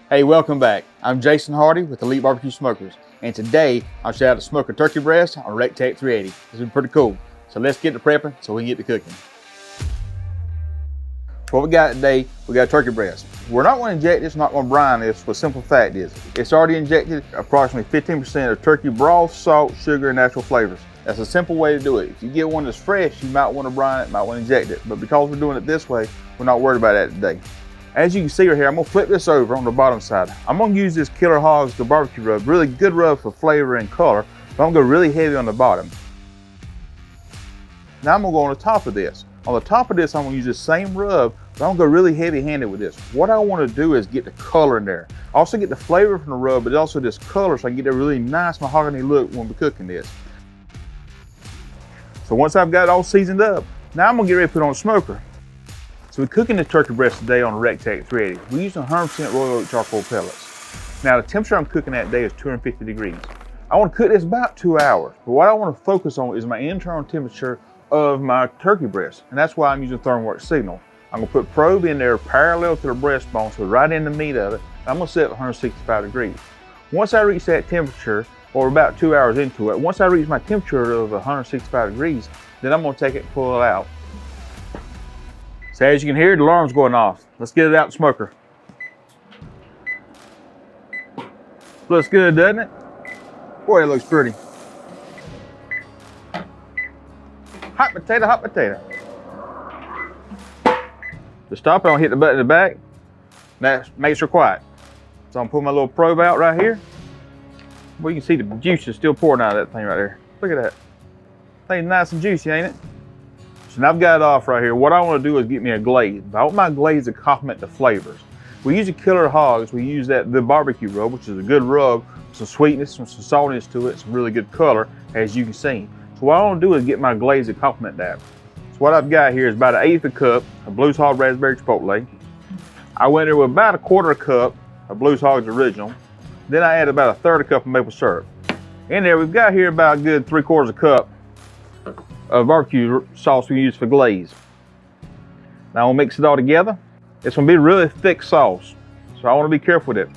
Hey, welcome back. I'm Jason Hardy with Elite Barbecue Smokers, and today I'll show you how to smoke a turkey breast on a RecTech 380. This is pretty cool. So let's get to prepping so we can get to cooking. What we got today, we got a turkey breast. We're not going to inject this, not going to brine this. The simple fact is, it's already injected approximately 15% of turkey broth, salt, sugar, and natural flavors. That's a simple way to do it. If you get one that's fresh, you might want to brine it, might want to inject it. But because we're doing it this way, we're not worried about that today. As you can see right here, I'm gonna flip this over on the bottom side. I'm gonna use this Killer Hogs, the barbecue rub, really good rub for flavor and color, but I'm gonna go really heavy on the bottom. Now I'm gonna go on the top of this. On the top of this, I'm gonna use the same rub, but I'm gonna go really heavy handed with this. What I wanna do is get the color in there. Also get the flavor from the rub, but also this color so I can get a really nice mahogany look when we're cooking this. So once I've got it all seasoned up, now I'm gonna get ready to put it on the smoker. So we're cooking the turkey breast today on a RecTech 380. We're using 100% royal oak charcoal pellets. Now the temperature I'm cooking at today is 250 degrees. I want to cook this about 2 hours, but what I want to focus on is my internal temperature of my turkey breast, and that's why I'm using ThermoWorks Signal. I'm gonna put probe in there parallel to the breastbone, so right in the meat of it. I'm gonna set it at 165 degrees. Once I reach that temperature, or about 2 hours into it, once I reach my temperature of 165 degrees, then I'm gonna take it and pull it out. So as you can hear, the alarm's going off. Let's get it out the smoker. Looks good, doesn't it? Boy, it looks pretty. Hot potato, hot potato. To stop it, I'm gonna hit the button in the back. That makes her quiet. So I'm gonna pull my little probe out right here. Well, you can see the juice is still pouring out of that thing right there. Look at that. Thing's nice and juicy, ain't it? So now I've got it off right here. What I want to do is get me a glaze. I want my glaze to complement the flavors. We use a Killer Hogs. We use the barbecue rub, which is a good rub, some sweetness, some saltiness to it, some really good color, as you can see. So what I want to do is get my glaze to complement that. So what I've got here is about 1/8 a cup of Blues Hog Raspberry Chipotle. I went there with about 1/4 cup of Blues Hogs Original. Then I add about 1/3 cup of maple syrup. In there, we've got here about a good 3/4 cup of barbecue sauce we use for glaze. Now we'll mix it all together. It's gonna be a really thick sauce, so I wanna be careful with it.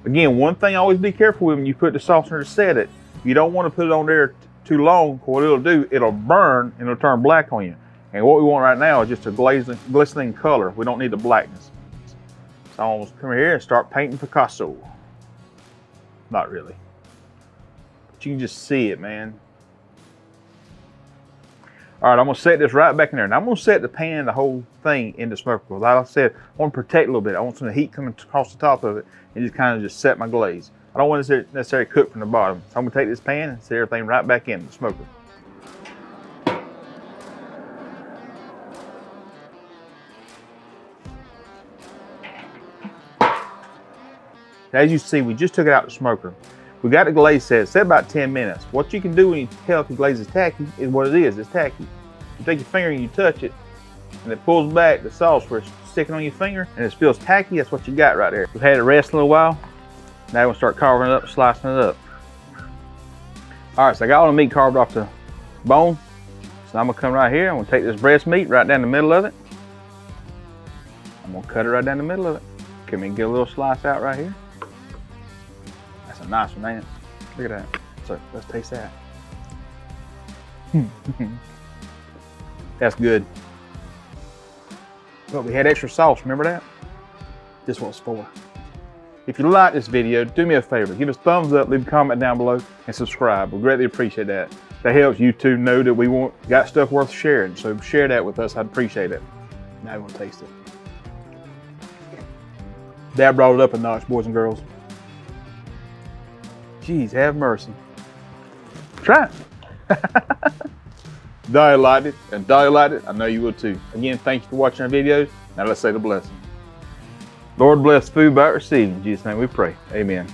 Again, one thing I always be careful with when you put the sauce in there to set it, you don't wanna put it on there too long. What it'll do, it'll burn and it'll turn black on you. And what we want right now is just a glistening color. We don't need the blackness. So I'm gonna come here and start painting Picasso. Not really, but you can just see it, man. All right, I'm gonna set this right back in there. Now I'm gonna set the pan, the whole thing in the smoker. Like I said, I want to protect a little bit. I want some heat coming across the top of it and just kind of just set my glaze. I don't want it to necessarily cook from the bottom. So I'm gonna take this pan and set everything right back in the smoker. As you see, we just took it out the smoker. We got the glaze set about 10 minutes. What you can do when you tell if the glaze is tacky is what it is, it's tacky. You take your finger and you touch it, and it pulls back the sauce where it's sticking on your finger, and it feels tacky. That's what you got right there. We've had it rest a little while. Now we're gonna start carving it up, slicing it up. All right, so I got all the meat carved off the bone. So I'm gonna come right here, I'm gonna take this breast meat right down the middle of it. I'm gonna cut it right down the middle of it. Come and get a little slice out right here. That's a nice one, ain't it? Look at that. So let's taste that. That's good. But we had extra sauce, remember that? This one's for. If you like this video, do me a favor. Give us a thumbs up, leave a comment down below, and subscribe. We greatly appreciate that. That helps YouTube know that we got stuff worth sharing. So share that with us, I'd appreciate it. Now we're gonna taste it. Dad brought it up a notch, boys and girls. Jeez, have mercy. Try it. Dolly liked it, and Dolly liked it. I know you will too. Again, thank you for watching our videos. Now let's say the blessing. Lord bless food by receiving. In Jesus' name we pray. Amen.